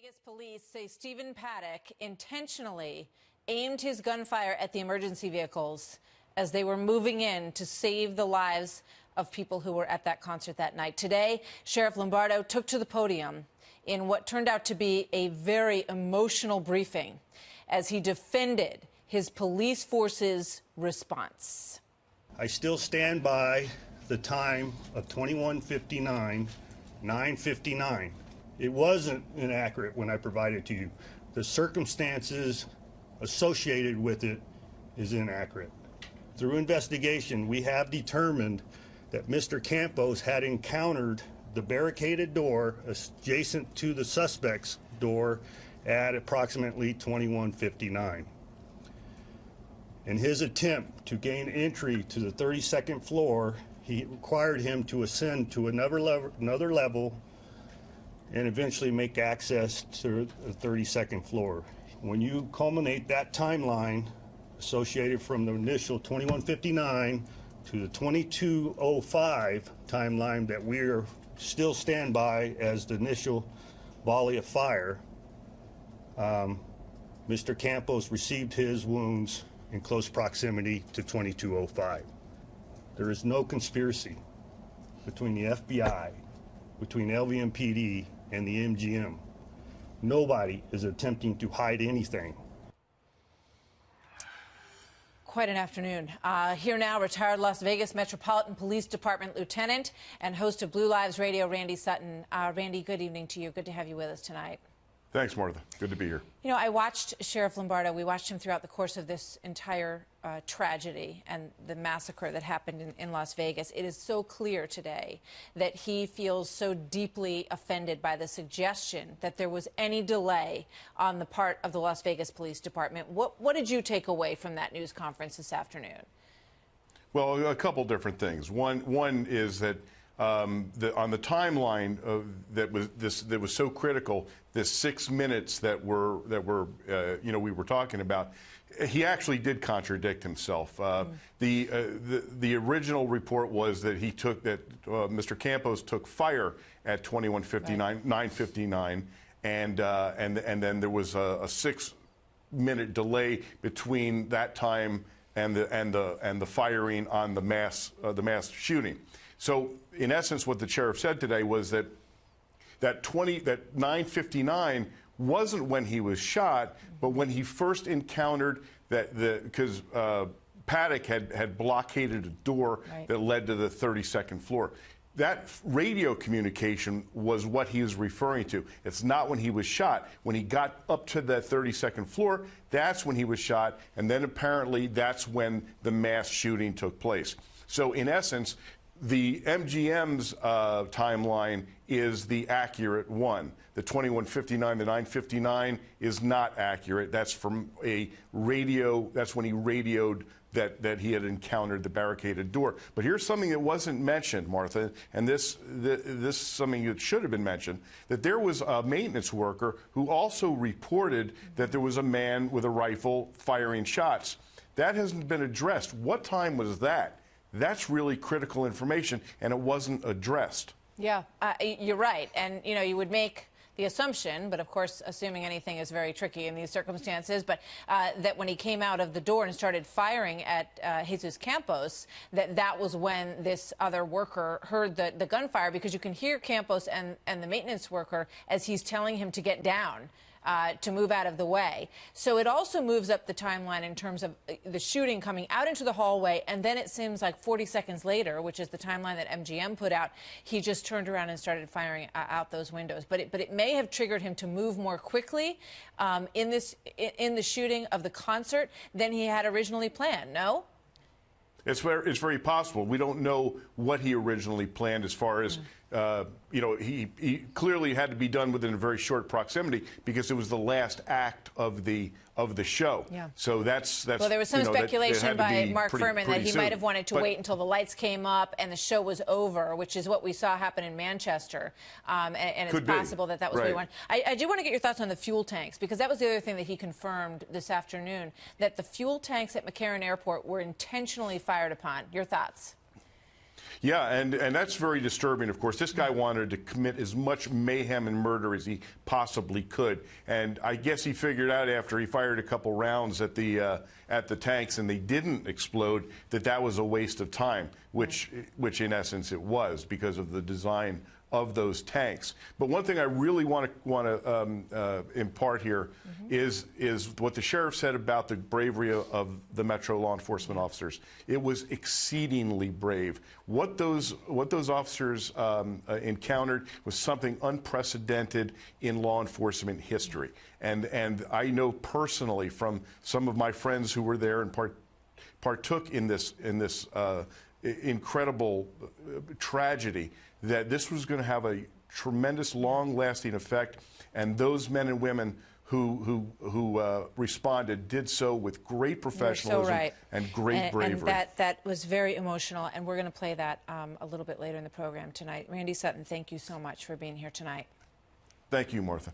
Vegas police say Stephen Paddock intentionally aimed his gunfire at the emergency vehicles as they were moving in to save the lives of people who were at that concert that night. Today, Sheriff Lombardo took to the podium in what turned out to be a very emotional briefing as he defended his police force's response. I still stand by the time of 21:59, 9:59. It wasn't inaccurate when I provided it to you. The circumstances associated with it is inaccurate. Through investigation, we have determined that Mr. Campos had encountered the barricaded door adjacent to the suspect's door at approximately 21:59. In his attempt to gain entry to the 32nd floor, he required him to ascend to another level and eventually make access to the 32nd floor. When you culminate that timeline associated from the initial 21:59 to the 22:05 timeline that we are still stand by as the initial volley of fire, Mr. Campos received his wounds in close proximity to 22:05. There is no conspiracy between the FBI, between LVMPD, and the MGM. Nobody is attempting to hide anything. Quite an afternoon. Here now, retired Las Vegas Metropolitan Police Department Lieutenant and host of Blue Lives Radio, Randy Sutton. Randy, good evening to you. Good to have you with us tonight. Thanks, Martha. Good to be here. You know, I watched Sheriff Lombardo. We watched him throughout the course of this entire tragedy and the massacre that happened in Las Vegas. It is so clear today that he feels so deeply offended by the suggestion that there was any delay on the part of the Las Vegas Police Department. What did you take away from that news conference this afternoon? Well, a couple different things. One is that on the timeline that was so critical, this 6 minutes that we were talking about, he actually did contradict himself. The original report was that Mr. Campos took fire at 21:59, 9:59, and then there was a 6-minute delay between that time and the firing on the mass shooting. So, in essence, what the sheriff said today was that 9:59 wasn't when he was shot, but when he first encountered because Paddock had blockaded a door that led to the 32nd floor. That radio communication was what he was referring to. It's not when he was shot. When he got up to the 32nd floor, that's when he was shot, and then apparently that's when the mass shooting took place. So, in essence, the MGM's timeline is the accurate one. The 21:59 to 9:59 is not accurate. That's from a radio. That's when he radioed that he had encountered the barricaded door. But here's something that wasn't mentioned, Martha, and this is something that should have been mentioned, that there was a maintenance worker who also reported that there was a man with a rifle firing shots. That hasn't been addressed. What time was that? That's really critical information, and it wasn't addressed. Yeah, you're right. And, you know, you would make the assumption, but of course, assuming anything is very tricky in these circumstances, but that when he came out of the door and started firing at Jesus Campos, that was when this other worker heard the gunfire, because you can hear Campos and the maintenance worker as he's telling him to get down. To move out of the way. So it also moves up the timeline in terms of the shooting coming out into the hallway, and then it seems like 40 seconds later, which is the timeline that MGM put out, he just turned around and started firing out those windows. But it may have triggered him to move more quickly in the shooting of the concert than he had originally planned. No? It's very possible. We don't know what he originally planned as far as, he clearly had to be done within a very short proximity because it was the last act of the show. Yeah. So that's well, there was some speculation by Mark Furman that he soon. might have wanted to wait until the lights came up and the show was over, which is what we saw happen in Manchester. And it's possible that was what he wanted. I do want to get your thoughts on the fuel tanks, because that was the other thing that he confirmed this afternoon, that the fuel tanks at McCarran Airport were intentionally fired upon. Your thoughts? Yeah, and that's very disturbing, of course. This guy wanted to commit as much mayhem and murder as he possibly could. And I guess he figured out after he fired a couple rounds at the tanks and they didn't explode that was a waste of time, which in essence it was because of the design of those tanks. But one thing I really want to impart here is what the sheriff said about the bravery of the Metro law enforcement officers. It was exceedingly brave. What those officers encountered was something unprecedented in law enforcement history. And I know personally from some of my friends who were there and partook in this incredible tragedy, that this was going to have a tremendous, long-lasting effect, and those men and women who responded did so with great professionalism and great bravery. And that was very emotional, and we're going to play that a little bit later in the program tonight. Randy Sutton, thank you so much for being here tonight. Thank you, Martha.